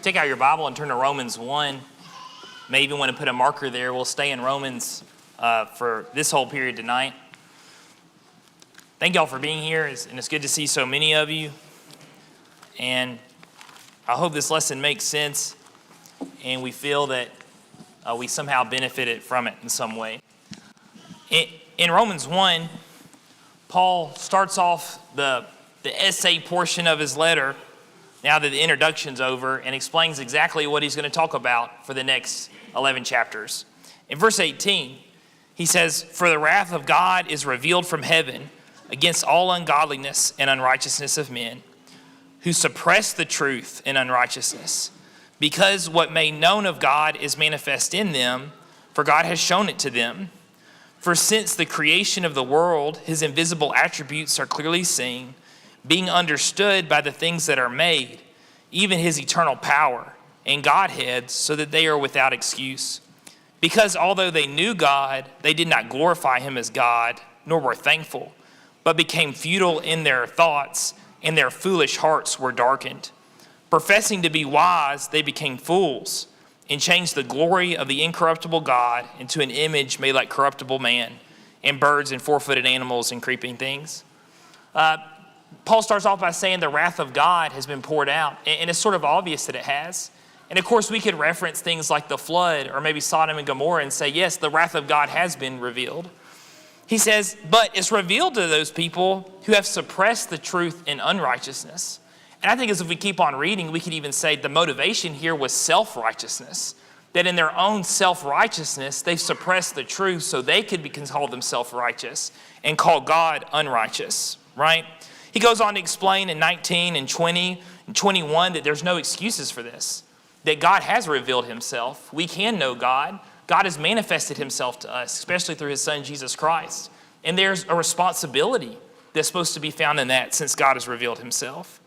take out your Bible and turn to Romans 1. May even want to put a marker there. We'll stay in Romans for this whole period tonight. Thank y'all for being here, and it's good to see so many of you. And I hope this lesson makes sense, and we feel that we somehow benefited from it in some way. In Romans 1, Paul starts off the essay portion of his letter, now that the introduction's over, and explains exactly what he's going to talk about for the next 11 chapters. In verse 18, he says, "For the wrath of God is revealed from heaven against all ungodliness and unrighteousness of men, who suppress the truth in unrighteousness, because what made known of God is manifest in them, for God has shown it to them. For since the creation of the world, his invisible attributes are clearly seen, being understood by the things that are made, even his eternal power and Godhead, so that they are without excuse. Because although they knew God, they did not glorify him as God, nor were thankful, but became futile in their thoughts, and their foolish hearts were darkened. Professing to be wise, they became fools, and changed the glory of the incorruptible God into an image made like corruptible man, and birds and four-footed animals and creeping things." Paul starts off by saying the wrath of God has been poured out, and it's sort of obvious that it has. And of course, we could reference things like the flood or maybe Sodom and Gomorrah and say, yes, the wrath of God has been revealed. He says, but it's revealed to those people who have suppressed the truth in unrighteousness. And I think as if we keep on reading, we could even say the motivation here was self-righteousness. That in their own self-righteousness, they've suppressed the truth so they could call themselves righteous and call God unrighteous, right? He goes on to explain in 19 and 20 and 21 that there's no excuses for this. That God has revealed himself. We can know God. God has manifested himself to us, especially through his son, Jesus Christ. And there's a responsibility that's supposed to be found in that since God has revealed himself.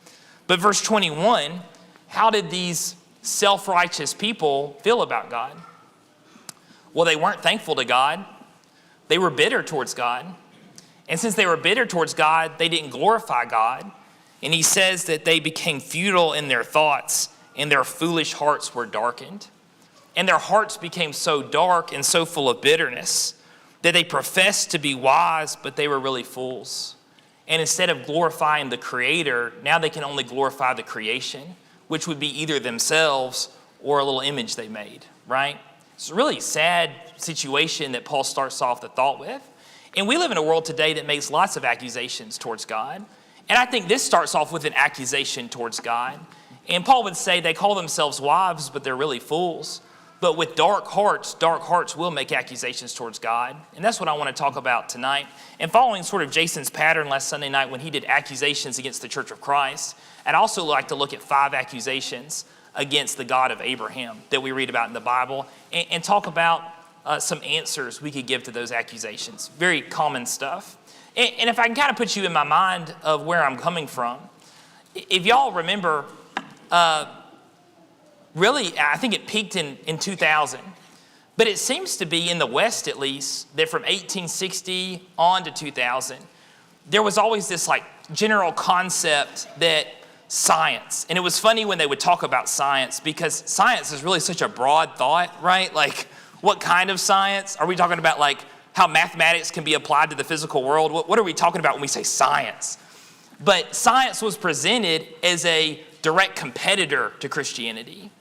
But verse 21, how did these self-righteous people feel about God? Well, they weren't thankful to God. They were bitter towards God. And since they were bitter towards God, they didn't glorify God. And he says that they became futile in their thoughts, and their foolish hearts were darkened. And their hearts became so dark and so full of bitterness that they professed to be wise, but they were really fools. And instead of glorifying the Creator, now they can only glorify the creation, which would be either themselves or a little image they made, right? It's a really sad situation that Paul starts off the thought with. And we live in a world today that makes lots of accusations towards God. And I think this starts off with an accusation towards God. And Paul would say they call themselves wise, but they're really fools. But with dark hearts will make accusations towards God. And that's what I want to talk about tonight. And following sort of Jason's pattern last Sunday night when he did accusations against the Church of Christ, I'd also like to look at 5 accusations against the God of Abraham that we read about in the Bible and talk about some answers we could give to those accusations. Very common stuff. And if I can kind of put you in my mind of where I'm coming from, if y'all remember, really, I think it peaked in 2000. But it seems to be in the West, at least, that from 1860 on to 2000, there was always this like general concept that science, and it was funny when they would talk about science because science is really such a broad thought, right? Like, what kind of science? Are we talking about like how mathematics can be applied to the physical world? What are we talking about when we say science? But science was presented as a direct competitor to Christianity.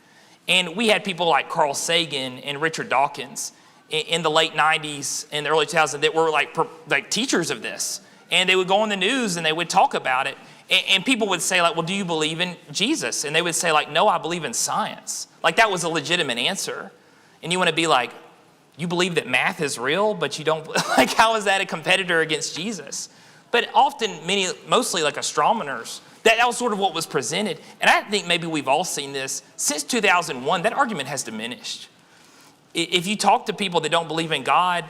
And we had people like Carl Sagan and Richard Dawkins in the late 90s and the early 2000s that were like teachers of this. And they would go on the news and they would talk about it. And people would say like, well, do you believe in Jesus? And they would say like, no, I believe in science. Like that was a legitimate answer. And you want to be like, you believe that math is real, but you don't, like how is that a competitor against Jesus? But often, mostly like astronomers, that was sort of what was presented. And I think maybe we've all seen this. Since 2001, that argument has diminished. If you talk to people that don't believe in God,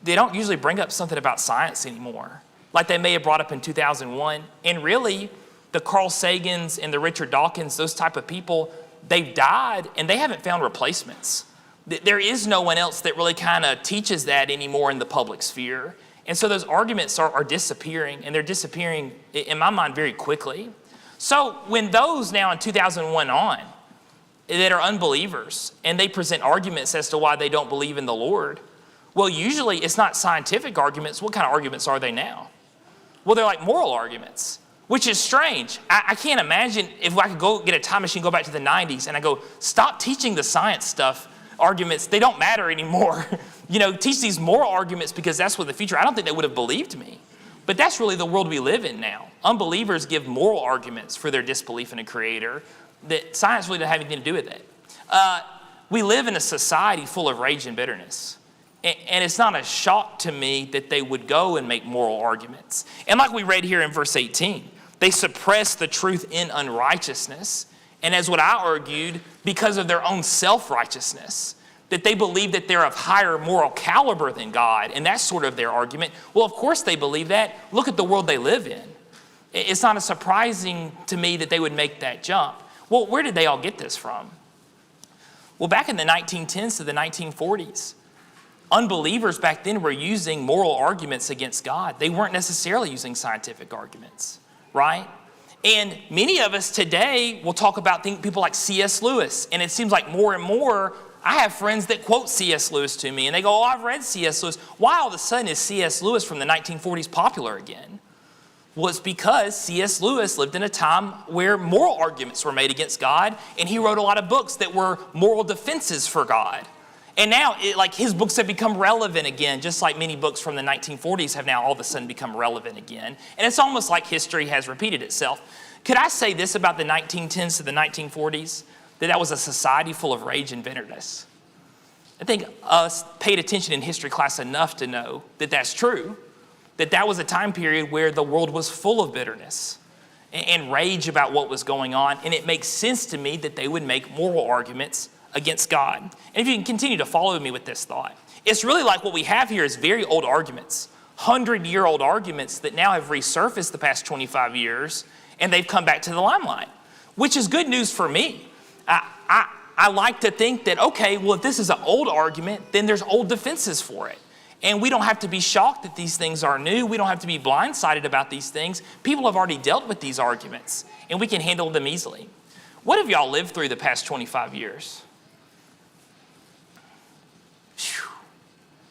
they don't usually bring up something about science anymore, like they may have brought up in 2001. And really, the Carl Sagans and the Richard Dawkins, those type of people, they've died and they haven't found replacements. There is no one else that really kind of teaches that anymore in the public sphere. And so those arguments are disappearing, and they're disappearing, in my mind, very quickly. So when those now in 2001 on, that are unbelievers and they present arguments as to why they don't believe in the Lord, well, usually it's not scientific arguments. What kind of arguments are they now? Well, they're like moral arguments, which is strange. I can't imagine if I could go get a time machine, go back to the 90s, and I go, stop teaching the science stuff, arguments. They don't matter anymore. Teach these moral arguments because that's what the future. I don't think they would have believed me. But that's really the world we live in now. Unbelievers give moral arguments for their disbelief in a creator that science really doesn't have anything to do with it. We live in a society full of rage and bitterness. And it's not a shock to me that they would go and make moral arguments. And like we read here in verse 18, they suppress the truth in unrighteousness. And as what I argued, because of their own self-righteousness, that they believe that they're of higher moral caliber than God. And that's sort of their argument. Well, of course they believe that. Look at the world they live in. It's not surprising to me that they would make that jump. Well, where did they all get this from? Well, back in the 1910s to the 1940s, unbelievers back then were using moral arguments against God. They weren't necessarily using scientific arguments, right? And many of us today will talk about people like C.S. Lewis. And it seems like more and more, I have friends that quote C.S. Lewis to me. And they go, oh, I've read C.S. Lewis. Why all of a sudden is C.S. Lewis from the 1940s popular again? Well, it's because C.S. Lewis lived in a time where moral arguments were made against God. And he wrote a lot of books that were moral defenses for God. And now, his books have become relevant again, just like many books from the 1940s have now all of a sudden become relevant again. And it's almost like history has repeated itself. Could I say this about the 1910s to the 1940s? That was a society full of rage and bitterness. I think us paid attention in history class enough to know that that's true, that was a time period where the world was full of bitterness and rage about what was going on. And it makes sense to me that they would make moral arguments against God. And if you can continue to follow me with this thought, it's really like what we have here is very old arguments, 100-year-old arguments that now have resurfaced the past 25 years, and they've come back to the limelight, which is good news for me. I like to think that, okay, well, if this is an old argument, then there's old defenses for it. And we don't have to be shocked that these things are new. We don't have to be blindsided about these things. People have already dealt with these arguments, and we can handle them easily. What have y'all lived through the past 25 years?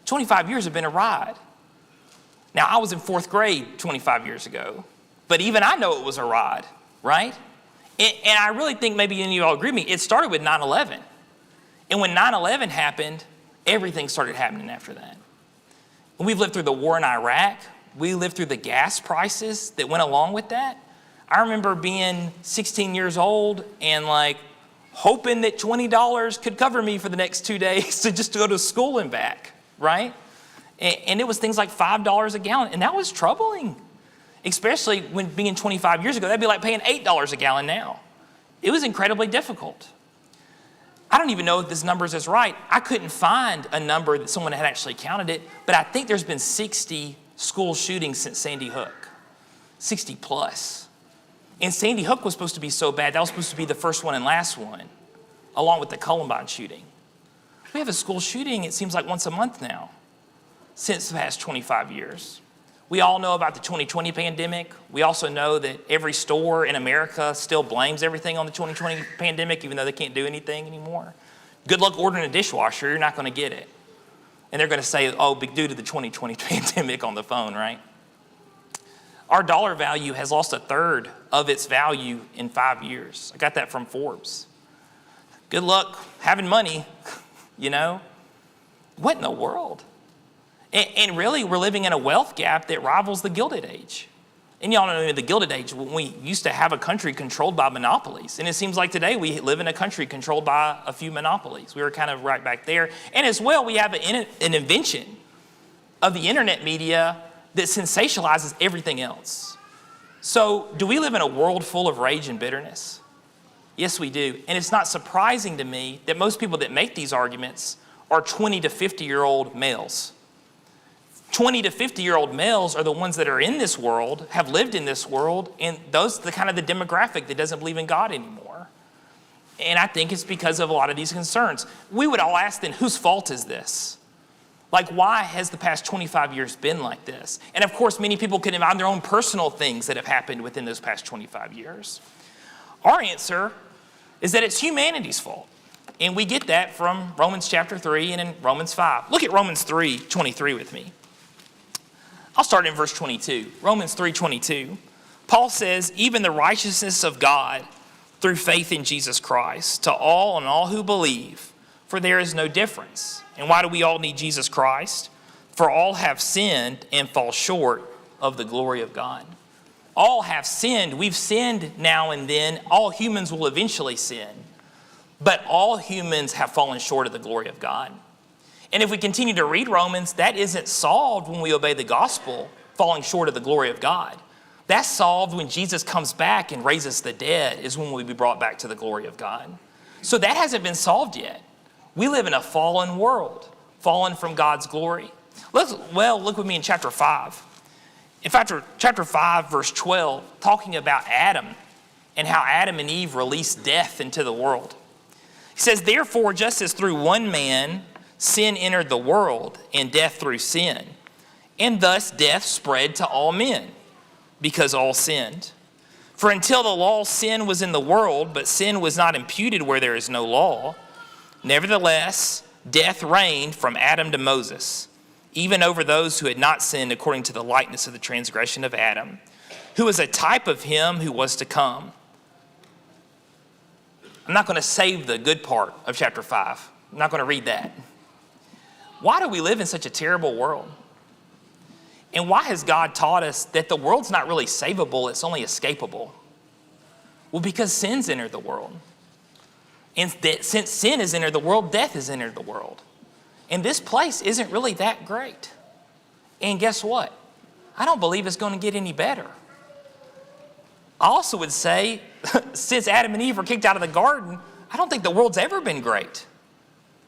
25 years have been a ride. Now, I was in 4th grade 25 years ago, but even I know it was a ride, right? And I really think maybe any of y'all agree with me, it started with 9/11. And when 9/11 happened, everything started happening after that. And we've lived through the war in Iraq. We lived through the gas prices that went along with that. I remember being 16 years old and hoping that $20 could cover me for the next 2 days to go to school and back, right? And it was things like $5 a gallon, and that was troubling, especially when being 25 years ago. That'd be like paying $8 a gallon now. It was incredibly difficult. I don't even know if this number is right. I couldn't find a number that someone had actually counted it, but I think there's been 60 school shootings since Sandy Hook, 60 plus. And Sandy Hook was supposed to be so bad, that was supposed to be the first one and last one, along with the Columbine shooting. We have a school shooting, it seems like once a month now, since the past 25 years. We all know about the 2020 pandemic. We also know that every store in America still blames everything on the 2020 pandemic, even though they can't do anything anymore. Good luck ordering a dishwasher, you're not going to get it. And they're going to say, oh, due to the 2020 pandemic on the phone, right? Our dollar value has lost 1/3 of its value in 5 years. I got that from Forbes. Good luck having money, What in the world? And really, we're living in a wealth gap that rivals the Gilded Age. And y'all know in the Gilded Age, when we used to have a country controlled by monopolies. And it seems like today we live in a country controlled by a few monopolies. We were kind of right back there. And as well, we have an invention of the internet media that sensationalizes everything else. So do we live in a world full of rage and bitterness? Yes, we do. And it's not surprising to me that most people that make these arguments are 20 to 50-year-old males. 20 to 50-year-old males are the ones that are in this world, have lived in this world, and those are the kind of the demographic that doesn't believe in God anymore. And I think it's because of a lot of these concerns. We would all ask then, whose fault is this? Why has the past 25 years been like this? And of course, many people can imagine their own personal things that have happened within those past 25 years. Our answer is that it's humanity's fault. And we get that from Romans chapter 3 and in Romans 5. Look at Romans 3:23 with me. I'll start in verse 22. Romans 3:22. Paul says, even the righteousness of God through faith in Jesus Christ to all and all who believe, for there is no difference. And why do we all need Jesus Christ? For all have sinned and fall short of the glory of God. All have sinned. We've sinned now and then. All humans will eventually sin. But all humans have fallen short of the glory of God. And if we continue to read Romans, that isn't solved when we obey the gospel, falling short of the glory of God. That's solved when Jesus comes back and raises the dead, is when we'll be brought back to the glory of God. So that hasn't been solved yet. We live in a fallen world, fallen from God's glory. Look with me in chapter 5. In fact, chapter 5, verse 12, talking about Adam and how Adam and Eve released death into the world. He says, therefore, just as through one man sin entered the world, and death through sin, and thus death spread to all men, because all sinned. For until the law, sin was in the world, but sin was not imputed where there is no law. Nevertheless, death reigned from Adam to Moses, even over those who had not sinned according to the likeness of the transgression of Adam, who was a type of him who was to come. I'm not going to save the good part of chapter 5. I'm not going to read that. Why do we live in such a terrible world? And why has God taught us that the world's not really savable, it's only escapable? Well, because sin's entered the world. And since sin has entered the world, death has entered the world. And this place isn't really that great. And guess what? I don't believe it's going to get any better. I also would say, since Adam and Eve were kicked out of the garden, I don't think the world's ever been great.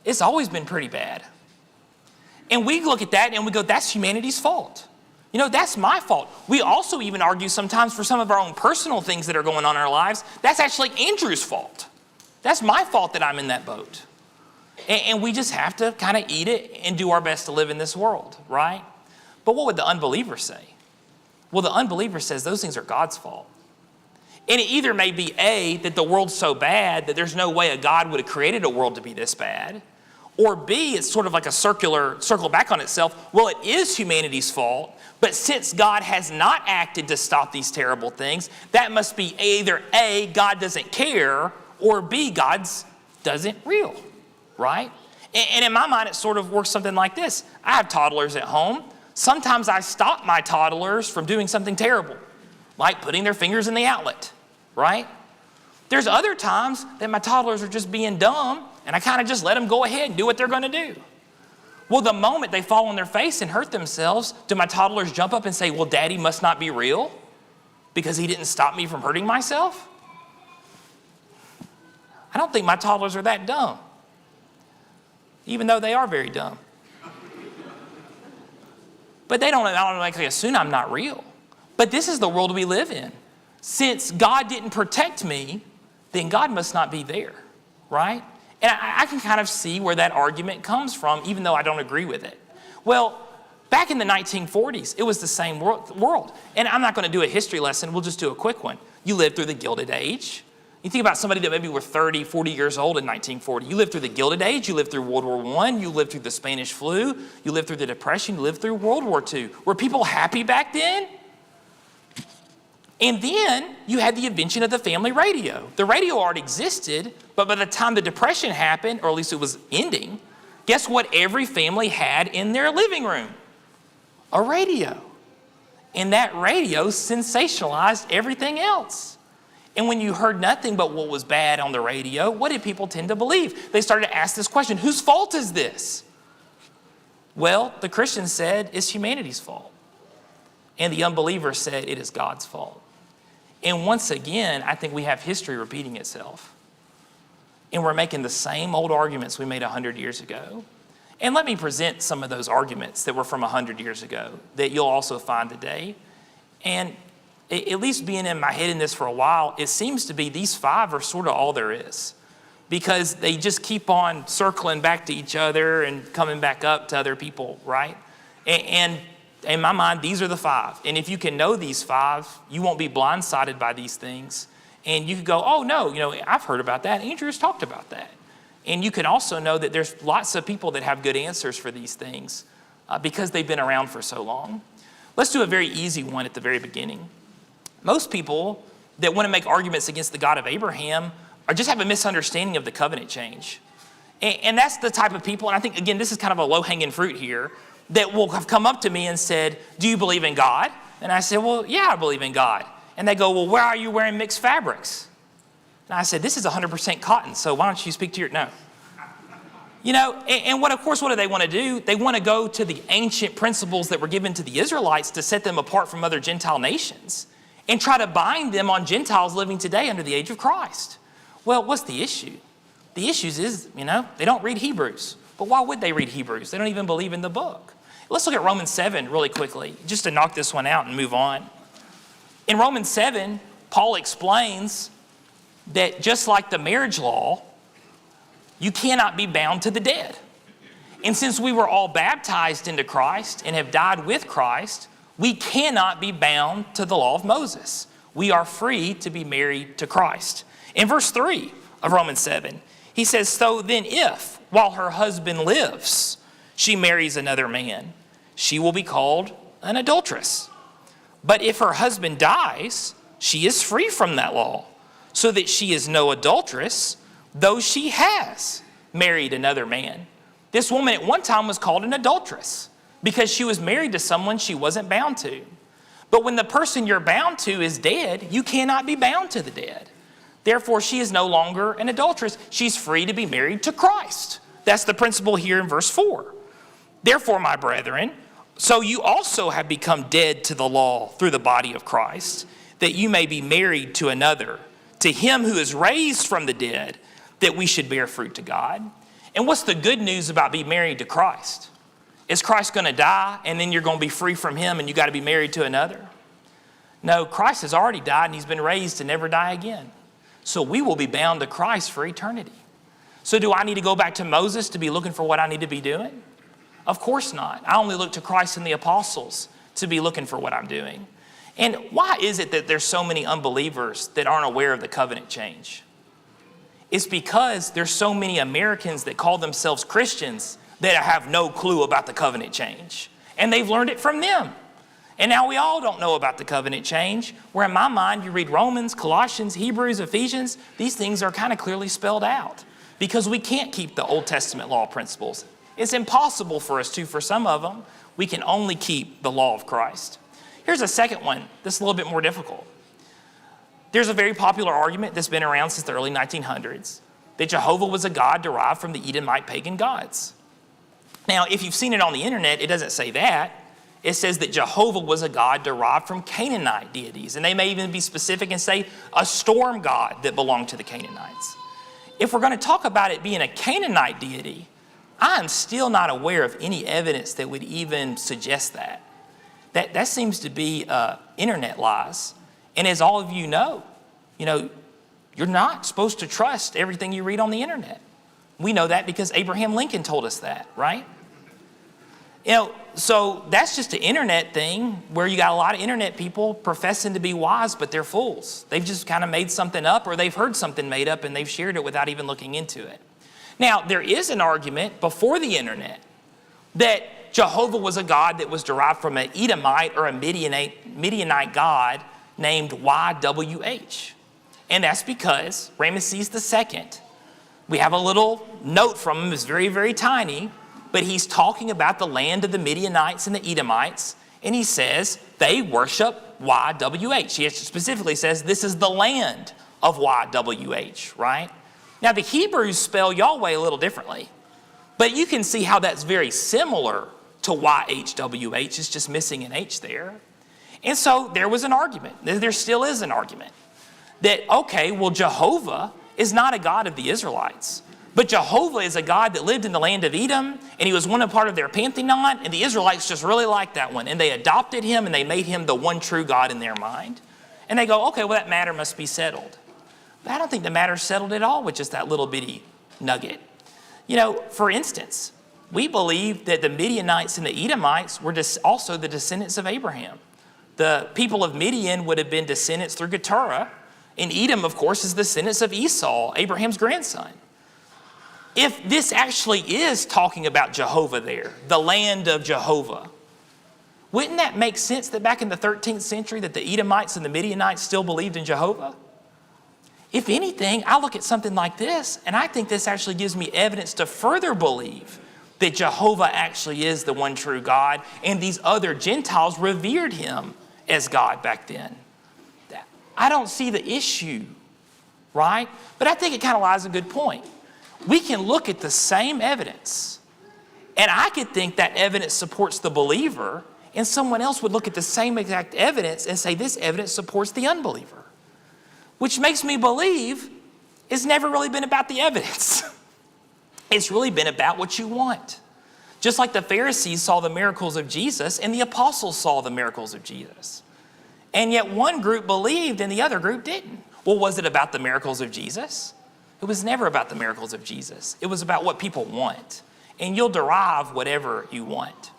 It's always been pretty bad. And we look at that and we go, that's humanity's fault. That's my fault. We also even argue sometimes for some of our own personal things that are going on in our lives, that's actually Andrew's fault. That's my fault that I'm in that boat. And we just have to kind of eat it and do our best to live in this world, right? But what would the unbeliever say? Well, the unbeliever says those things are God's fault. And it either may be A, that the world's so bad that there's no way a God would have created a world to be this bad. Or B, it's sort of like a circle back on itself. Well, it is humanity's fault, but since God has not acted to stop these terrible things, that must be either A, God doesn't care, or B, God doesn't real, right? And in my mind, it sort of works something like this. I have toddlers at home. Sometimes I stop my toddlers from doing something terrible, like putting their fingers in the outlet, right? There's other times that my toddlers are just being dumb, and I kind of just let them go ahead and do what they're going to do. Well, the moment they fall on their face and hurt themselves, do my toddlers jump up and say, well, Daddy must not be real because he didn't stop me from hurting myself? I don't think my toddlers are that dumb, even though they are very dumb. But they don't automatically assume I'm not real. But this is the world we live in. Since God didn't protect me, then God must not be there, right? And I can kind of see where that argument comes from, even though I don't agree with it. Well, back in the 1940s, it was the same world. And I'm not going to do a history lesson. We'll just do a quick one. You lived through the Gilded Age. You think about somebody that maybe were 30, 40 years old in 1940. You lived through the Gilded Age. You lived through World War I. You lived through the Spanish flu. You lived through the Depression. You lived through World War II. Were people happy back then? And then you had the invention of the family radio. The radio already existed, but by the time the Depression happened, or at least it was ending, guess what every family had in their living room? A radio. And that radio sensationalized everything else. And when you heard nothing but what was bad on the radio, what did people tend to believe? They started to ask this question, whose fault is this? Well, the Christians said it's humanity's fault. And the unbeliever said it is God's fault. And once again, I think we have history repeating itself. And we're making the same old arguments we made 100 years ago. And let me present some of those arguments that were from 100 years ago that you'll also find today. And at least being in my head in this for a while, it seems to be these 5 are sort of all there is. Because they just keep on circling back to each other and coming back up to other people, right? And in my mind, these are the 5. And if you can know these 5, you won't be blindsided by these things. And you could go, oh no, I've heard about that. Andrew's talked about that. And you can also know that there's lots of people that have good answers for these things because they've been around for so long. Let's do a very easy one at the very beginning. Most people that want to make arguments against the God of Abraham or just have a misunderstanding of the covenant change. And that's the type of people, and I think, again, this is kind of a low-hanging fruit here, that will have come up to me and said, do you believe in God? And I said, well, yeah, I believe in God. And they go, well, why are you wearing mixed fabrics? And I said, this is 100% cotton, so why don't you speak to no. And of course, what do they want to do? They want to go to the ancient principles that were given to the Israelites to set them apart from other Gentile nations and try to bind them on Gentiles living today under the age of Christ. Well, what's the issue? The issue is, they don't read Hebrews. But why would they read Hebrews? They don't even believe in the book. Let's look at Romans 7 really quickly, just to knock this one out and move on. In Romans 7, Paul explains that just like the marriage law, you cannot be bound to the dead. And since we were all baptized into Christ and have died with Christ, we cannot be bound to the law of Moses. We are free to be married to Christ. In verse 3 of Romans 7, he says, so then if, while her husband lives, she marries another man, she will be called an adulteress. But if her husband dies, she is free from that law, so that she is no adulteress, though she has married another man. This woman at one time was called an adulteress because she was married to someone she wasn't bound to. But when the person you're bound to is dead, you cannot be bound to the dead. Therefore, she is no longer an adulteress. She's free to be married to Christ. That's the principle here in verse 4. Therefore, my brethren, so you also have become dead to the law through the body of Christ, that you may be married to another, to him who is raised from the dead, that we should bear fruit to God. And what's the good news about being married to Christ? Is Christ going to die and then you're going to be free from him and you got to be married to another? No, Christ has already died and he's been raised to never die again. So we will be bound to Christ for eternity. So do I need to go back to Moses to be looking for what I need to be doing? Of course not. I only look to Christ and the apostles to be looking for what I'm doing. And why is it that there's so many unbelievers that aren't aware of the covenant change? It's because there's so many Americans that call themselves Christians that have no clue about the covenant change. And they've learned it from them. And now we all don't know about the covenant change, where in my mind, you read Romans, Colossians, Hebrews, Ephesians, these things are kind of clearly spelled out because we can't keep the Old Testament law principles. It's impossible for us to, for some of them. We can only keep the law of Christ. Here's a second one that's a little bit more difficult. There's a very popular argument that's been around since the early 1900s that Jehovah was a god derived from the Edomite pagan gods. Now, if you've seen it on the internet, it doesn't say that. It says that Jehovah was a god derived from Canaanite deities. And they may even be specific and say a storm god that belonged to the Canaanites. If we're going to talk about it being a Canaanite deity, I am still not aware of any evidence that would even suggest that. That seems to be internet lies. And as all of you know, you're not supposed to trust everything you read on the internet. We know that because Abraham Lincoln told us that, right? So that's just an internet thing where you got a lot of internet people professing to be wise, but they're fools. They've just kind of made something up, or they've heard something made up and they've shared it without even looking into it. Now, there is an argument before the internet that Jehovah was a god that was derived from an Edomite or a Midianite god named YWH. And that's because Ramesses II, we have a little note from him, it's very, very tiny, but he's talking about the land of the Midianites and the Edomites, and he says they worship YWH. He specifically says this is the land of YWH, right? Now the Hebrews spell Yahweh a little differently, but you can see how that's very similar to YHWH. It's just missing an H there. And so there was an argument, there still is an argument, that okay, well Jehovah is not a god of the Israelites, but Jehovah is a god that lived in the land of Edom, and he was one part of their pantheon, and the Israelites just really liked that one, and they adopted him, and they made him the one true God in their mind. And they go, okay, well that matter must be settled. But I don't think the matter's settled at all with just that little bitty nugget. For instance, we believe that the Midianites and the Edomites were also the descendants of Abraham. The people of Midian would have been descendants through Keturah, And Edom, of course, is the descendants of Esau, Abraham's grandson. If this actually is talking about Jehovah there, the land of Jehovah, wouldn't that make sense that back in the 13th century that the Edomites and the Midianites still believed in Jehovah? If anything, I look at something like this, and I think this actually gives me evidence to further believe that Jehovah actually is the one true God, and these other Gentiles revered him as God back then. I don't see the issue, right? But I think it kind of lies a good point. We can look at the same evidence, and I could think that evidence supports the believer, and someone else would look at the same exact evidence and say this evidence supports the unbeliever. Which makes me believe it's never really been about the evidence. It's really been about what you want. Just like the Pharisees saw the miracles of Jesus and the apostles saw the miracles of Jesus. And yet one group believed and the other group didn't. Well, was it about the miracles of Jesus? It was never about the miracles of Jesus. It was about what people want. And you'll derive whatever you want.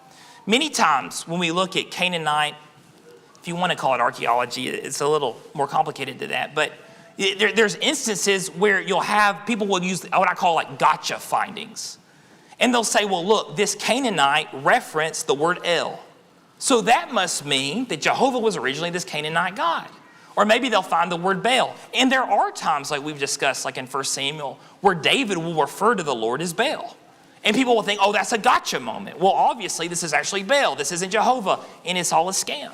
Many times when we look at Canaanite, if you want to call it archaeology, it's a little more complicated than that. But there's instances where you'll have, people will use what I call like gotcha findings. And they'll say, well, look, this Canaanite referenced the word El. So that must mean that Jehovah was originally this Canaanite God. Or maybe they'll find the word Baal. And there are times, like we've discussed, like in 1 Samuel, where David will refer to the Lord as Baal. And people will think, oh, that's a gotcha moment. Well, obviously, this is actually Baal. This isn't Jehovah. And it's all a scam.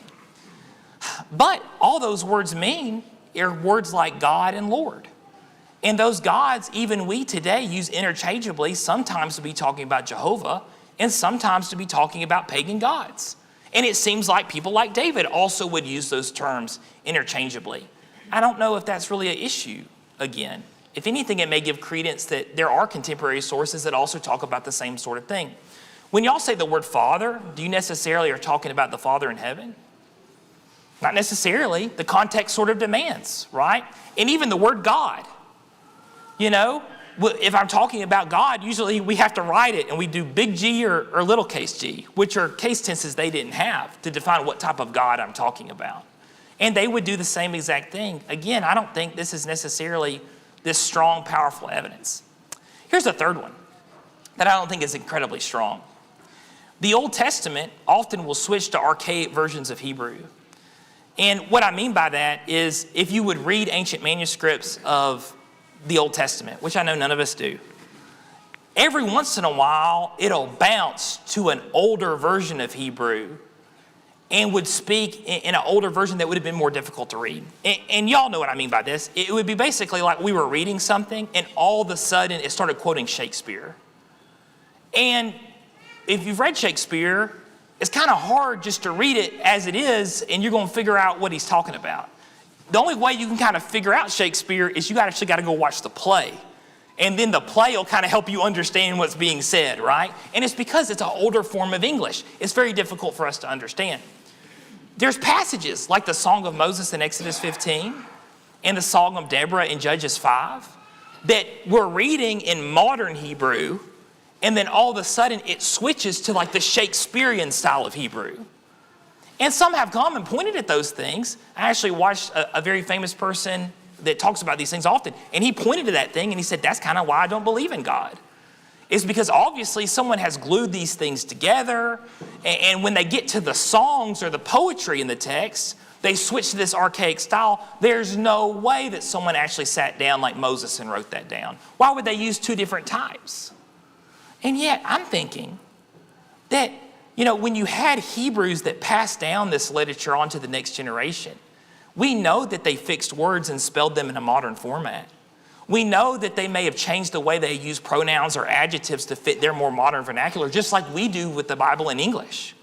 But all those words mean are words like God and Lord. And those gods, even we today use interchangeably, sometimes to be talking about Jehovah and sometimes to be talking about pagan gods. And it seems like people like David also would use those terms interchangeably. I don't know if that's really an issue again. If anything, it may give credence that there are contemporary sources that also talk about the same sort of thing. When y'all say the word Father, do you necessarily are talking about the Father in heaven? Not necessarily. The context sort of demands, right? And even the word God. You know, if I'm talking about God, usually we have to write it and we do big G or little case g, which are case tenses they didn't have to define what type of God I'm talking about. And they would do the same exact thing. Again, I don't think this is necessarily this strong, powerful evidence. Here's a third one that I don't think is incredibly strong. The Old Testament often will switch to archaic versions of Hebrew. And what I mean by that is if you would read ancient manuscripts of the Old Testament, which I know none of us do, every once in a while it'll bounce to an older version of Hebrew and would speak in an older version that would have been more difficult to read. And y'all know what I mean by this. It would be basically like we were reading something and all of a sudden it started quoting Shakespeare. And if you've read Shakespeare, it's kind of hard just to read it as it is and you're going to figure out what he's talking about. The only way you can kind of figure out Shakespeare is you actually got to go watch the play. And then the play will kind of help you understand what's being said, right? And it's because it's an older form of English. It's very difficult for us to understand. There's passages like the Song of Moses in Exodus 15 and the Song of Deborah in Judges 5 that we're reading in modern Hebrew, and then all of a sudden it switches to like the Shakespearean style of Hebrew. And some have come and pointed at those things. I actually watched a very famous person that talks about these things often, and he pointed to that thing and he said, that's kind of why I don't believe in God. It's because obviously someone has glued these things together, and when they get to the songs or the poetry in the text, they switch to this archaic style. There's no way that someone actually sat down like Moses and wrote that down. Why would they use two different types? And yet I'm thinking that, you know, when you had Hebrews that passed down this literature on to the next generation, we know that they fixed words and spelled them in a modern format. We know that they may have changed the way they use pronouns or adjectives to fit their more modern vernacular, just like we do with the Bible in English.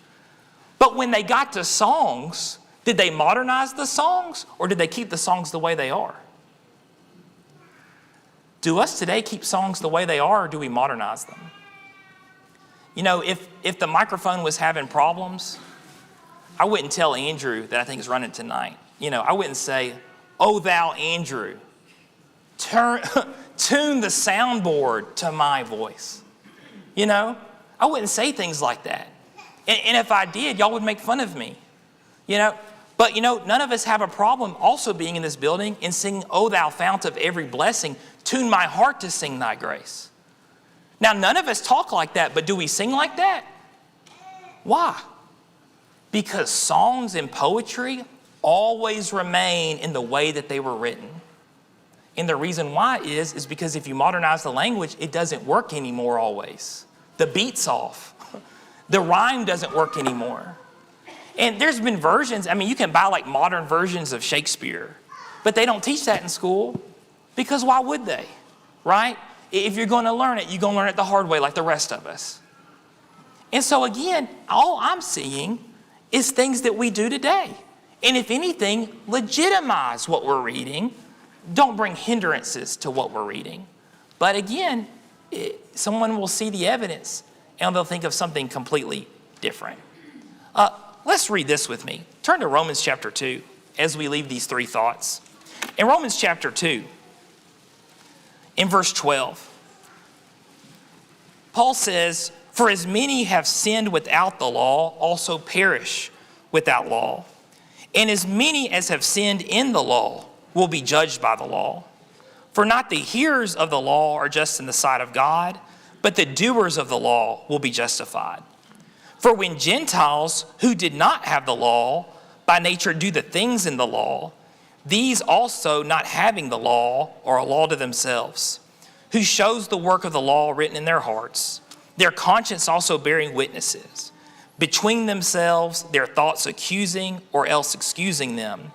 But when they got to songs, did they modernize the songs or did they keep the songs the way they are? Do us today keep songs the way they are or do we modernize them? You know, if the microphone was having problems, I wouldn't tell Andrew that I think is running tonight. You know, I wouldn't say, oh, thou Andrew, tune the soundboard to my voice. You know, I wouldn't say things like that. And if I did, y'all would make fun of me. You know, But none of us have a problem also being in this building and singing, "O thou fount of every blessing, tune my heart to sing thy grace." Now, none of us talk like that, but do we sing like that? Why? Because songs and poetry always remain in the way that they were written. And the reason why is because if you modernize the language, it doesn't work anymore always. The beat's off. The rhyme doesn't work anymore. And there's been versions, you can buy like modern versions of Shakespeare, but they don't teach that in school because why would they, right? If you're going to learn it, you're going to learn it the hard way like the rest of us. And so again, all I'm seeing is things that we do today. And if anything, legitimize what we're reading. Don't bring hindrances to what we're reading. But again, someone will see the evidence and they'll think of something completely different. Let's read this with me. Turn to Romans chapter 2 as we leave these three thoughts. In Romans chapter 2, in verse 12, Paul says, "For as many have sinned without the law also perish without law. And as many as have sinned in the law will be judged by the law. For not the hearers of the law are just in the sight of God, but the doers of the law will be justified. For when Gentiles who did not have the law by nature do the things in the law, these also not having the law are a law to themselves, who shows the work of the law written in their hearts, their conscience also bearing witnesses, between themselves their thoughts accusing or else excusing them,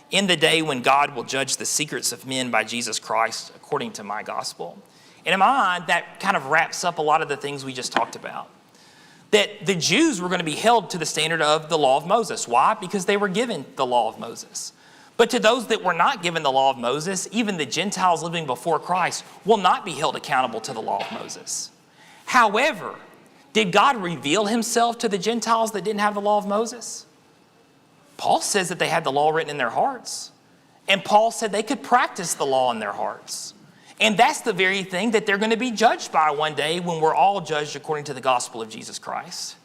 in the day when God will judge the secrets of men by Jesus Christ according to my gospel." And in my mind, that kind of wraps up a lot of the things we just talked about. That the Jews were going to be held to the standard of the law of Moses. Why? Because they were given the law of Moses. But to those that were not given the law of Moses, even the Gentiles living before Christ will not be held accountable to the law of Moses. However, did God reveal himself to the Gentiles that didn't have the law of Moses? Paul says that they had the law written in their hearts. And Paul said they could practice the law in their hearts. And that's the very thing that they're going to be judged by one day when we're all judged according to the gospel of Jesus Christ.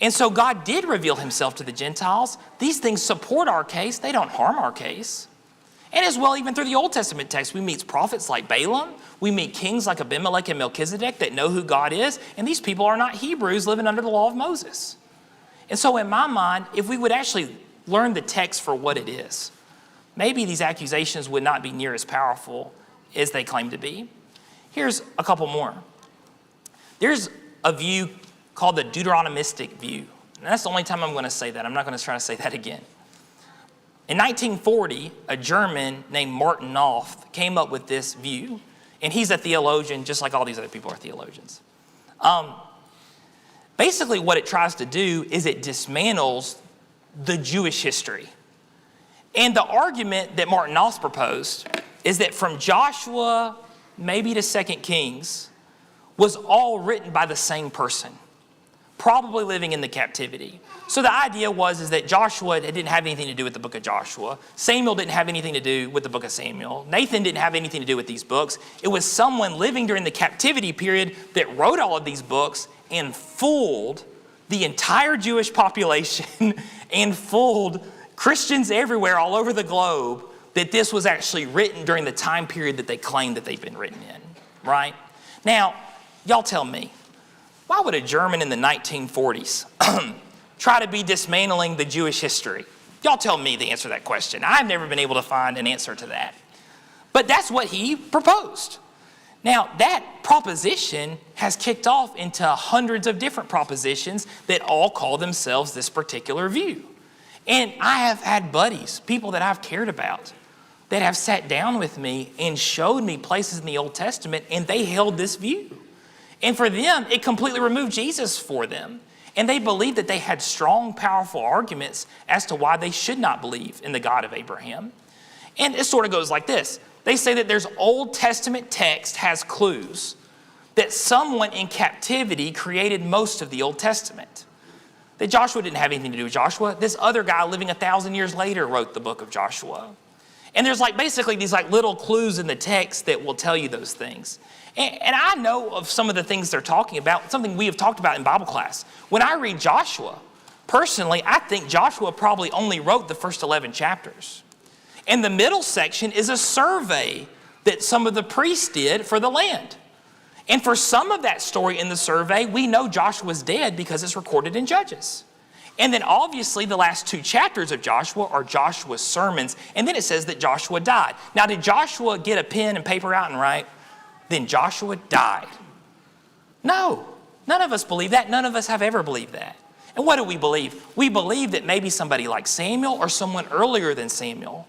And so God did reveal himself to the Gentiles. These things support our case. They don't harm our case. And as well, even through the Old Testament text, we meet prophets like Balaam. We meet kings like Abimelech and Melchizedek that know who God is. And these people are not Hebrews living under the law of Moses. And so in my mind, if we would actually learn the text for what it is, maybe these accusations would not be near as powerful as they claim to be. Here's a couple more. There's a view called the Deuteronomistic view. And that's the only time I'm going to say that. I'm not going to try to say that again. In 1940, a German named Martin Noth came up with this view. And he's a theologian, just like all these other people are theologians. Basically, what it tries to do is it dismantles the Jewish history. And the argument that Martin Noth proposed is that from Joshua, maybe to 2 Kings, was all written by the same person, probably living in the captivity. So the idea is that Joshua didn't have anything to do with the book of Joshua. Samuel didn't have anything to do with the book of Samuel. Nathan didn't have anything to do with these books. It was someone living during the captivity period that wrote all of these books and fooled the entire Jewish population and fooled Christians everywhere all over the globe that this was actually written during the time period that they claimed that they've been written in, right? Now, y'all tell me, why would a German in the 1940s try to be dismantling the Jewish history? Y'all tell me the answer to that question. I've never been able to find an answer to that. But that's what he proposed. Now, that proposition has kicked off into hundreds of different propositions that all call themselves this particular view. And I have had buddies, people that I've cared about, that have sat down with me and showed me places in the Old Testament, and they held this view. And for them, it completely removed Jesus for them. And they believed that they had strong, powerful arguments as to why they should not believe in the God of Abraham. And it sort of goes like this. They say that there's Old Testament text has clues that someone in captivity created most of the Old Testament. That Joshua didn't have anything to do with Joshua. This other guy living 1,000 years later wrote the book of Joshua. And there's basically these little clues in the text that will tell you those things. And I know of some of the things they're talking about, something we have talked about in Bible class. When I read Joshua, Personally, I think Joshua probably only wrote the first 11 chapters. And the middle section is a survey that some of the priests did for the land. And for some of that story in the survey, we know Joshua's dead because it's recorded in Judges. And then obviously the last 2 chapters of Joshua are Joshua's sermons. And then it says that Joshua died. Now, did Joshua get a pen and paper out and write, then Joshua died? No, none of us believe that. None of us have ever believed that. And what do we believe? We believe that maybe somebody like Samuel or someone earlier than Samuel,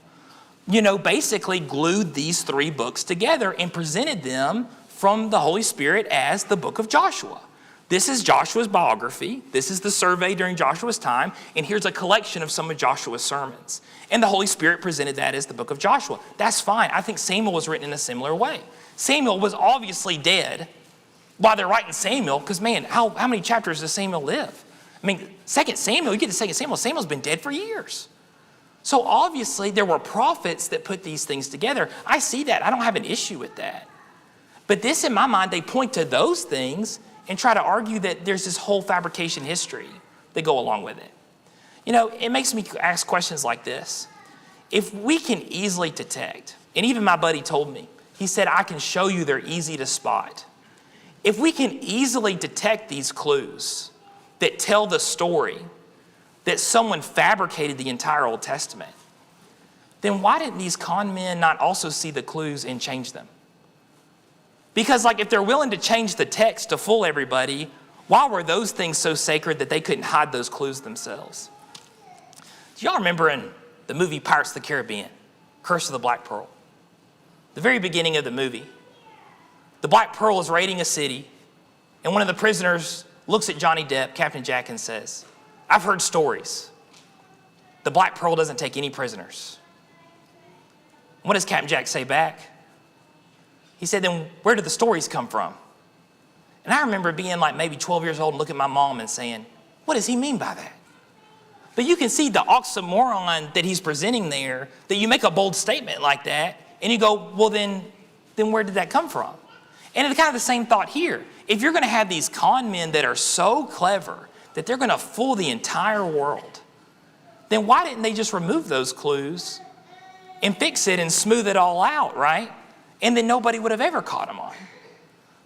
basically glued these 3 books together and presented them from the Holy Spirit as the book of Joshua. This is Joshua's biography. This is the survey during Joshua's time. And here's a collection of some of Joshua's sermons. And the Holy Spirit presented that as the book of Joshua. That's fine. I think Samuel was written in a similar way. Samuel was obviously dead while they're writing Samuel, because man, how many chapters does Samuel live? I mean, 2 Samuel, you get to 2 Samuel, Samuel's been dead for years. So obviously there were prophets that put these things together. I see that. I don't have an issue with that. But this, in my mind, they point to those things and try to argue that there's this whole fabrication history that go along with it. It makes me ask questions like this. If we can easily detect, and even my buddy told me, he said, I can show you they're easy to spot. If we can easily detect these clues that tell the story that someone fabricated the entire Old Testament, then why didn't these con men not also see the clues and change them? Because if they're willing to change the text to fool everybody, why were those things so sacred that they couldn't hide those clues themselves? Do y'all remember in the movie Pirates of the Caribbean, Curse of the Black Pearl? The very beginning of the movie, the Black Pearl is raiding a city, and one of the prisoners looks at Johnny Depp, Captain Jack, and says, I've heard stories. The Black Pearl doesn't take any prisoners. What does Captain Jack say back? He said, then where do the stories come from? And I remember being maybe 12 years old and looking at my mom and saying, what does he mean by that? But you can see the oxymoron that he's presenting there, that you make a bold statement like that, and you go, well, then where did that come from? And it's kind of the same thought here. If you're going to have these con men that are so clever that they're going to fool the entire world, then why didn't they just remove those clues and fix it and smooth it all out, right? And then nobody would have ever caught them on.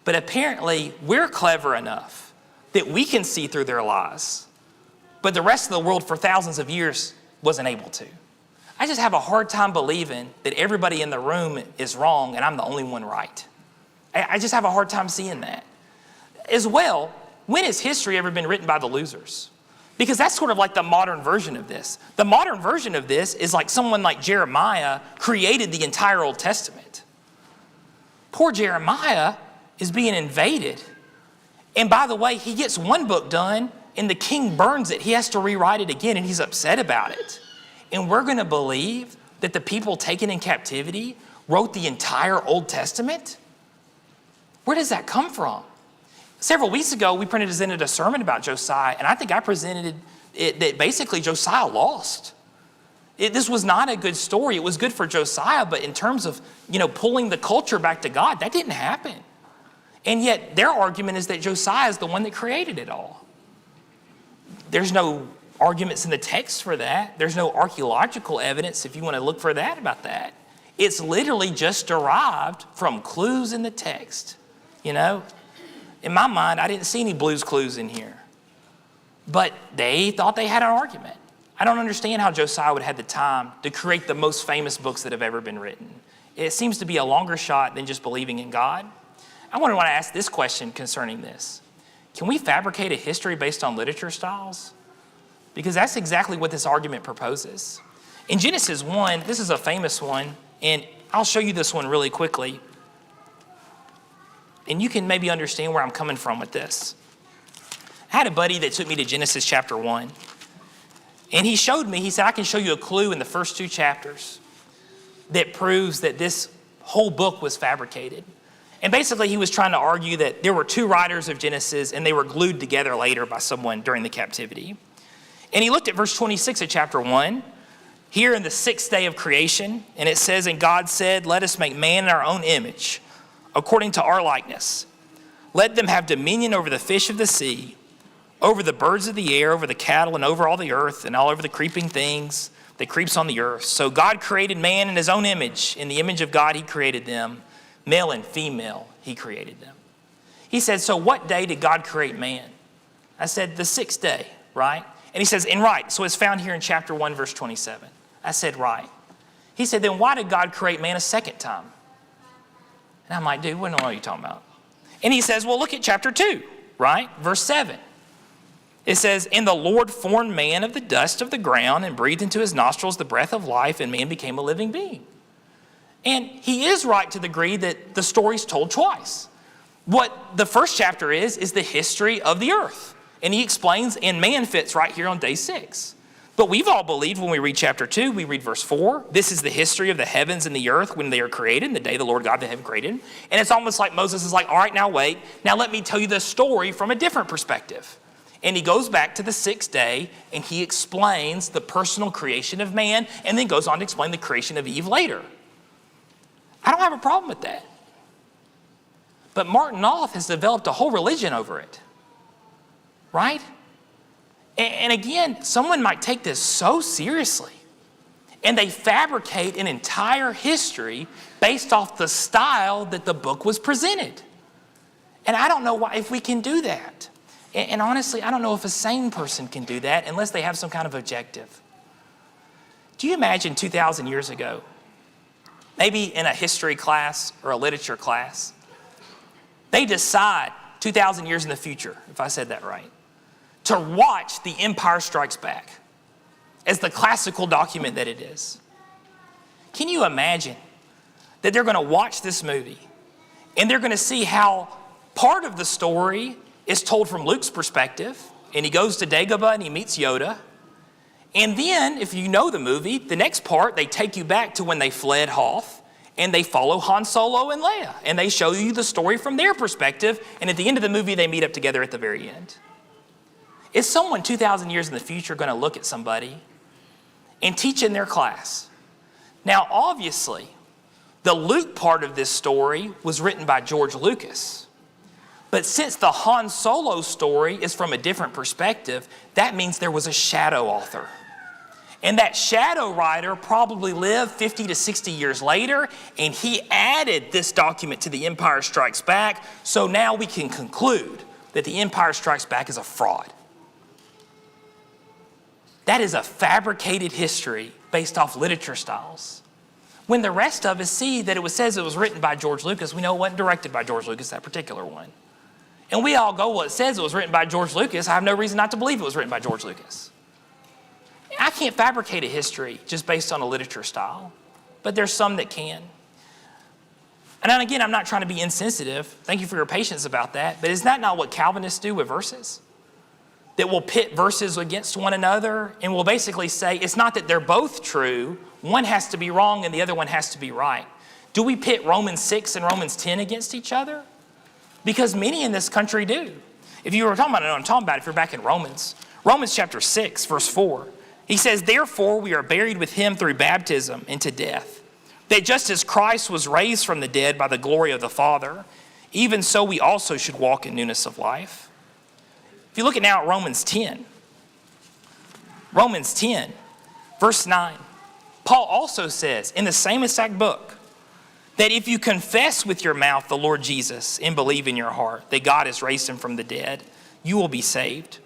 But apparently, we're clever enough that we can see through their lies, but the rest of the world for thousands of years wasn't able to. I just have a hard time believing that everybody in the room is wrong and I'm the only one right. I just have a hard time seeing that. As well, when has history ever been written by the losers? Because that's sort of like the modern version of this. The modern version of this is like someone like Jeremiah created the entire Old Testament. Poor Jeremiah is being invaded. And by the way, he gets one book done and the king burns it. He has to rewrite it again and he's upset about it. And we're going to believe that the people taken in captivity wrote the entire Old Testament? Where does that come from? Several weeks ago, we presented a sermon about Josiah, and I think I presented it that basically Josiah lost. This was not a good story. It was good for Josiah, but in terms of, pulling the culture back to God, that didn't happen. And yet their argument is that Josiah is the one that created it all. There's no arguments in the text for that. There's no archaeological evidence, if you want to look for that, about that. It's literally just derived from clues in the text, In my mind, I didn't see any Blue's Clues in here. But they thought they had an argument. I don't understand how Josiah would have the time to create the most famous books that have ever been written. It seems to be a longer shot than just believing in God. I want to ask this question concerning this. Can we fabricate a history based on literature styles? Because that's exactly what this argument proposes. In Genesis 1, this is a famous one, and I'll show you this one really quickly. And you can maybe understand where I'm coming from with this. I had a buddy that took me to Genesis chapter 1. And he showed me, he said, I can show you a clue in the first 2 chapters that proves that this whole book was fabricated. And basically he was trying to argue that there were 2 writers of Genesis and they were glued together later by someone during the captivity. And he looked at verse 26 of chapter 1, here in the 6th day of creation. And it says, and God said, let us make man in our own image, according to our likeness. Let them have dominion over the fish of the sea, over the birds of the air, over the cattle, and over all the earth, and all over the creeping things that creeps on the earth. So God created man in his own image. In the image of God, he created them. Male and female, he created them. He said, so what day did God create man? I said, the sixth day, right? And he says, and right, so it's found here in chapter 1, verse 27. I said, right. He said, then why did God create man a second time? And I'm like, dude, what are you talking about? And he says, well, look at chapter 2, right? Verse 7. It says, and the Lord formed man of the dust of the ground and breathed into his nostrils the breath of life, and man became a living being. And he is right to the degree that the story's told twice. What the first chapter is the history of the earth. And he explains, and man fits right here on day 6. But we've all believed when we read chapter 2, we read verse 4, this is the history of the heavens and the earth when they are created, the day the Lord God of heaven created. And it's almost like Moses is like, all right, now wait. Now let me tell you the story from a different perspective. And he goes back to the 6th day, and he explains the personal creation of man, and then goes on to explain the creation of Eve later. I don't have a problem with that. But Martin Noth has developed a whole religion over it. Right? And again, someone might take this so seriously, and they fabricate an entire history based off the style that the book was presented. And I don't know why, if we can do that. And honestly, I don't know if a sane person can do that unless they have some kind of objective. Do you imagine 2,000 years ago, maybe in a history class or a literature class, they decide 2,000 years in the future, if I said that right, to watch The Empire Strikes Back as the classical document that it is. Can you imagine that they're going to watch this movie and they're going to see how part of the story is told from Luke's perspective, and he goes to Dagobah and he meets Yoda. And then, if you know the movie, the next part, they take you back to when they fled Hoth, and they follow Han Solo and Leia, and they show you the story from their perspective, and at the end of the movie, they meet up together at the very end. Is someone 2,000 years in the future going to look at somebody and teach in their class? Now, obviously, the Luke part of this story was written by George Lucas. But since the Han Solo story is from a different perspective, that means there was a shadow author. And that shadow writer probably lived 50 to 60 years later, and he added this document to The Empire Strikes Back, so now we can conclude that The Empire Strikes Back is a fraud. That is a fabricated history based off literature styles. When the rest of us see that says it was written by George Lucas, we know it wasn't directed by George Lucas, that particular one. And we all go, well, it says it was written by George Lucas. I have no reason not to believe it was written by George Lucas. I can't fabricate a history just based on a literature style, but there's some that can. And then again, I'm not trying to be insensitive. Thank you for your patience about that. But is that not what Calvinists do with verses? That will pit verses against one another and will basically say, it's not that they're both true. One has to be wrong and the other one has to be right. Do we pit Romans 6 and Romans 10 against each other? Because many in this country do. If you were talking about it, I know what I'm talking about if you're back in Romans. Romans chapter 6, verse 4. He says, therefore we are buried with him through baptism into death, that just as Christ was raised from the dead by the glory of the Father, even so we also should walk in newness of life. If you look at now at Romans 10, verse 9, Paul also says in the same exact book, that if you confess with your mouth the Lord Jesus and believe in your heart that God has raised him from the dead, you will be saved.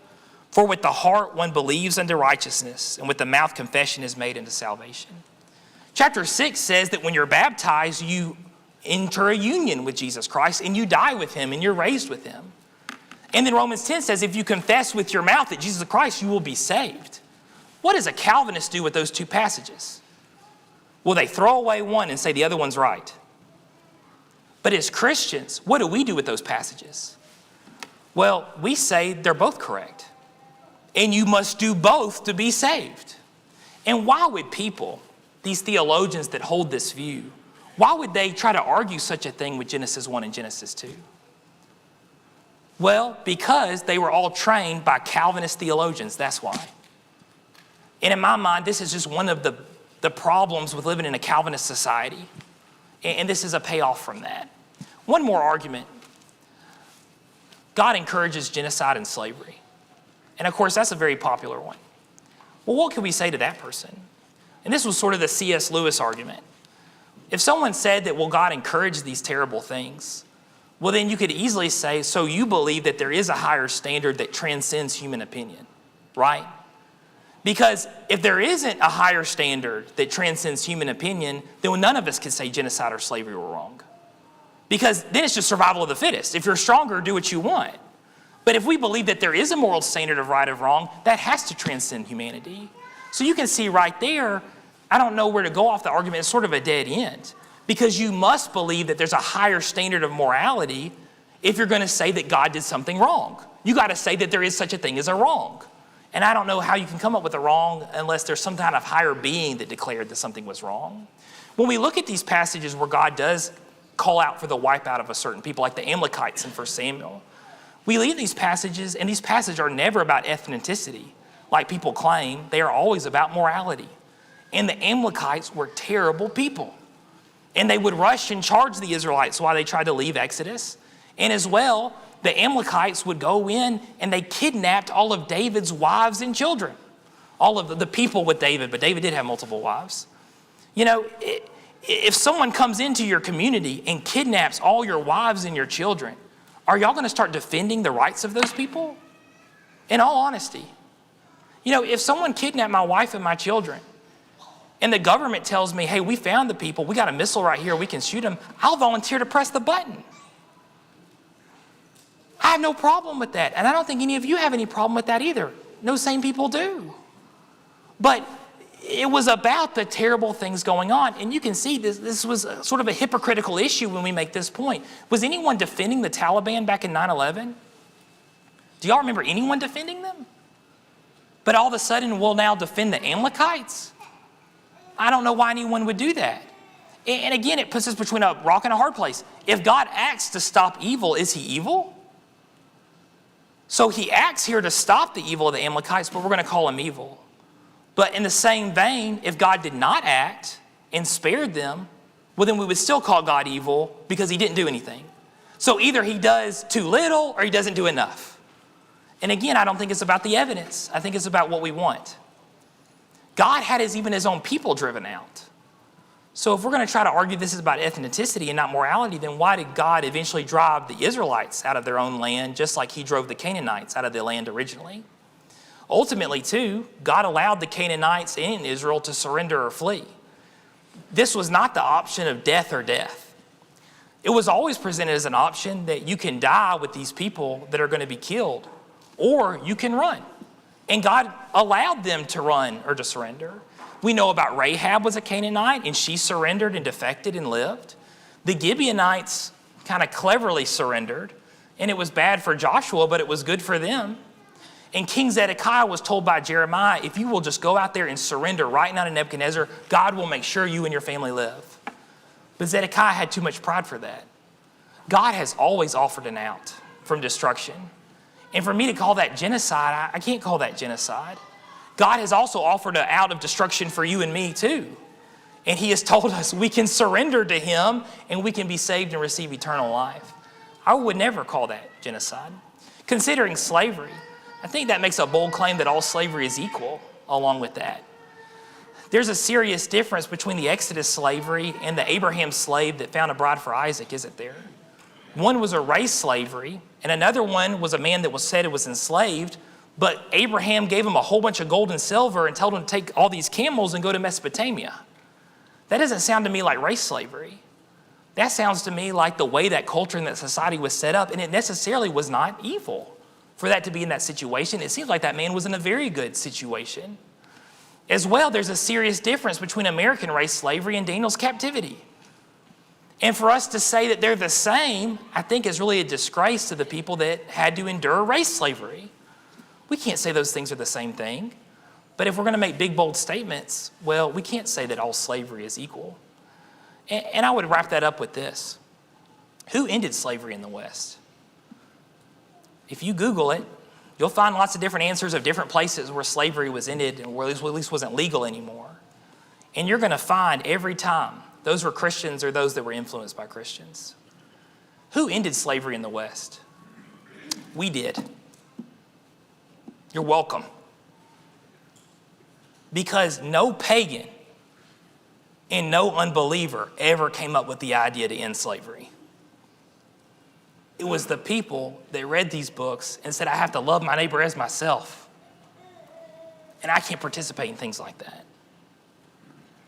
For with the heart one believes unto righteousness, and with the mouth confession is made unto salvation. Chapter 6 says that when you're baptized, you enter a union with Jesus Christ, and you die with him, and you're raised with him. And then Romans 10 says if you confess with your mouth that Jesus is Christ, you will be saved. What does a Calvinist do with those two passages? Well, they throw away one and say the other one's right. But as Christians, what do we do with those passages? Well, we say they're both correct. And you must do both to be saved. And why would people, these theologians that hold this view, why would they try to argue such a thing with Genesis 1 and Genesis 2? Well, because they were all trained by Calvinist theologians, that's why. And in my mind, this is just one of the problems with living in a Calvinist society. And this is a payoff from that. One more argument. God encourages genocide and slavery. And of course, that's a very popular one. Well, what can we say to that person? And this was sort of the C.S. Lewis argument. If someone said that, well, God encouraged these terrible things, well, then you could easily say, so you believe that there is a higher standard that transcends human opinion, right? Because if there isn't a higher standard that transcends human opinion, then none of us can say genocide or slavery were wrong. Because then it's just survival of the fittest. If you're stronger, do what you want. But if we believe that there is a moral standard of right or wrong, that has to transcend humanity. So you can see right there, I don't know where to go off the argument. It's sort of a dead end. Because you must believe that there's a higher standard of morality if you're going to say that God did something wrong. You got to say that there is such a thing as a wrong. And I don't know how you can come up with a wrong unless there's some kind of higher being that declared that something was wrong. When we look at these passages where God does call out for the wipeout of a certain people, like the Amalekites in 1 Samuel, we leave these passages, and these passages are never about ethnicity, like people claim. They are always about morality. And the Amalekites were terrible people. And they would rush and charge the Israelites while they tried to leave Exodus. And as well, the Amalekites would go in and they kidnapped all of David's wives and children. All of the people with David, but David did have multiple wives. You know, if someone comes into your community and kidnaps all your wives and your children, are y'all going to start defending the rights of those people? In all honesty. You know, if someone kidnapped my wife and my children, and the government tells me, hey, we found the people, we got a missile right here, we can shoot them, I'll volunteer to press the button. I have no problem with that. And I don't think any of you have any problem with that either. No sane people do. But it was about the terrible things going on. And you can see this was sort of a hypocritical issue when we make this point. Was anyone defending the Taliban back in 9/11? Do y'all remember anyone defending them? But all of a sudden, we'll now defend the Amalekites? I don't know why anyone would do that. And again, it puts us between a rock and a hard place. If God acts to stop evil, is he evil? So he acts here to stop the evil of the Amalekites, but we're going to call him evil. But in the same vein, if God did not act and spared them, well, then we would still call God evil because he didn't do anything. So either he does too little or he doesn't do enough. And again, I don't think it's about the evidence. I think it's about what we want. God had even his own people driven out. So if we're going to try to argue this is about ethnicity and not morality, then why did God eventually drive the Israelites out of their own land just like he drove the Canaanites out of the land originally? Ultimately, too, God allowed the Canaanites in Israel to surrender or flee. This was not the option of death or death. It was always presented as an option that you can die with these people that are going to be killed, or you can run. And God allowed them to run or to surrender. We know about Rahab was a Canaanite, and she surrendered and defected and lived. The Gibeonites kind of cleverly surrendered, and it was bad for Joshua, but it was good for them. And King Zedekiah was told by Jeremiah, if you will just go out there and surrender right now to Nebuchadnezzar, God will make sure you and your family live. But Zedekiah had too much pride for that. God has always offered an out from destruction. And for me to call that genocide, I can't call that genocide. God has also offered an out of destruction for you and me too. And he has told us we can surrender to him and we can be saved and receive eternal life. I would never call that genocide. Considering slavery, I think that makes a bold claim that all slavery is equal along with that. There's a serious difference between the Exodus slavery and the Abraham slave that found a bride for Isaac, isn't there? One was a race slavery, and another one was a man that was said it was enslaved, but Abraham gave him a whole bunch of gold and silver and told him to take all these camels and go to Mesopotamia. That doesn't sound to me like race slavery. That sounds to me like the way that culture and that society was set up, and it necessarily was not evil for that to be in that situation. It seems like that man was in a very good situation. As well, there's a serious difference between American race slavery and Daniel's captivity. And for us to say that they're the same, I think is really a disgrace to the people that had to endure race slavery. We can't say those things are the same thing. But if we're going to make big, bold statements, well, we can't say that all slavery is equal. And I would wrap that up with this. Who ended slavery in the West? If you Google it, you'll find lots of different answers of different places where slavery was ended and where it at least wasn't legal anymore. And you're going to find every time those were Christians or those that were influenced by Christians. Who ended slavery in the West? We did. You're welcome. Because no pagan and no unbeliever ever came up with the idea to end slavery. It was the people that read these books and said, I have to love my neighbor as myself. And I can't participate in things like that.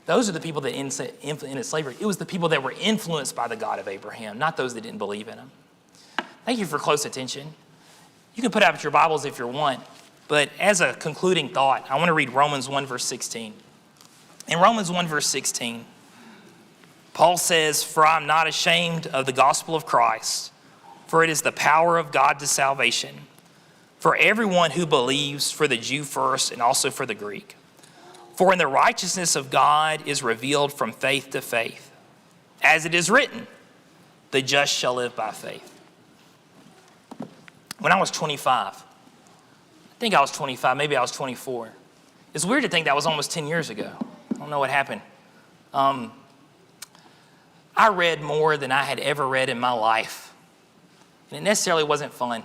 Those are the people that ended slavery. It was the people that were influenced by the God of Abraham, not those that didn't believe in him. Thank you for close attention. You can put out your Bibles if you want, but as a concluding thought, I want to read Romans 1, verse 16. In Romans 1, verse 16, Paul says, For I am not ashamed of the gospel of Christ, for it is the power of God to salvation, for everyone who believes, for the Jew first and also for the Greek. For in the righteousness of God is revealed from faith to faith. As it is written, the just shall live by faith. When I was 25, I think I was 25, maybe I was 24. It's weird to think that was almost 10 years ago. I don't know what happened. I read more than I had ever read in my life. And it necessarily wasn't fun.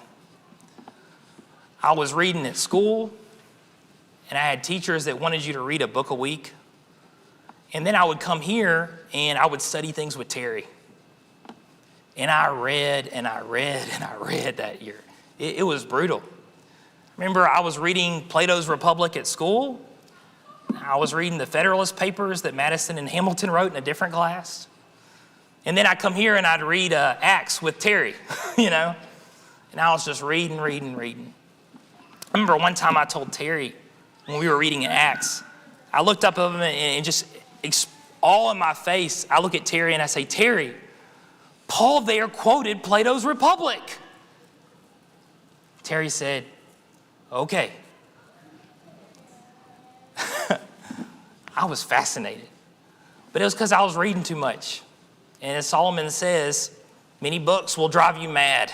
I was reading at school, and I had teachers that wanted you to read a book a week. And then I would come here, and I would study things with Terry. And I read, and I read, and I read that year. It was brutal. Remember, I was reading Plato's Republic at school. I was reading the Federalist Papers that Madison and Hamilton wrote in a different class. And then I'd come here and I'd read Acts with Terry, And I was just reading. I remember one time I told Terry, when we were reading Acts, I looked up at him and just all in my face, I look at Terry and I say, Terry, Paul there quoted Plato's Republic. Terry said, okay. I was fascinated. But it was because I was reading too much. And as Solomon says, many books will drive you mad.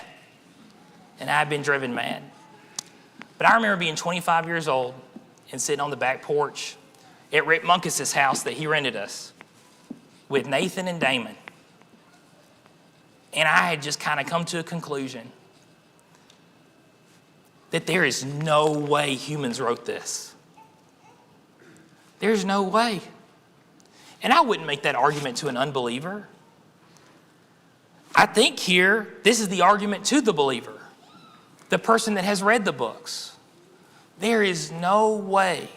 And I've been driven mad. But I remember being 25 years old and sitting on the back porch at Rick Munkus's house that he rented us with Nathan and Damon. And I had just kind of come to a conclusion that there is no way humans wrote this. There's no way. And I wouldn't make that argument to an unbeliever. I think here, this is the argument to the believer, the person that has read the books. There is no way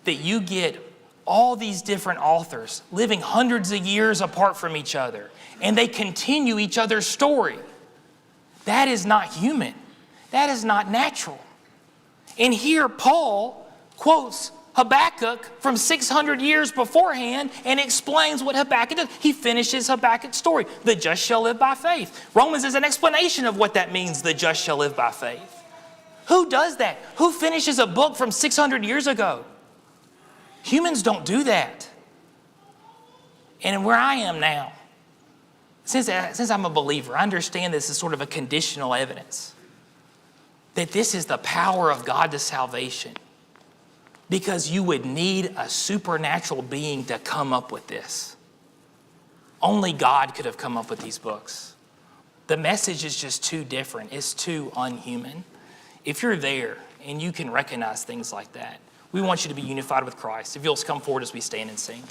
that you get all these different authors living hundreds of years apart from each other, and they continue each other's story. That is not human. That is not natural. And here Paul quotes Habakkuk from 600 years beforehand and explains what Habakkuk does. He finishes Habakkuk's story. The just shall live by faith. Romans is an explanation of what that means, the just shall live by faith. Who does that? Who finishes a book from 600 years ago? Humans don't do that. And where I am now, since I'm a believer, I understand this is sort of a conditional evidence that this is the power of God to salvation, because you would need a supernatural being to come up with this. Only God could have come up with these books. The message is just too different. It's too unhuman. If you're there and you can recognize things like that, we want you to be unified with Christ. If you'll come forward as we stand and sing.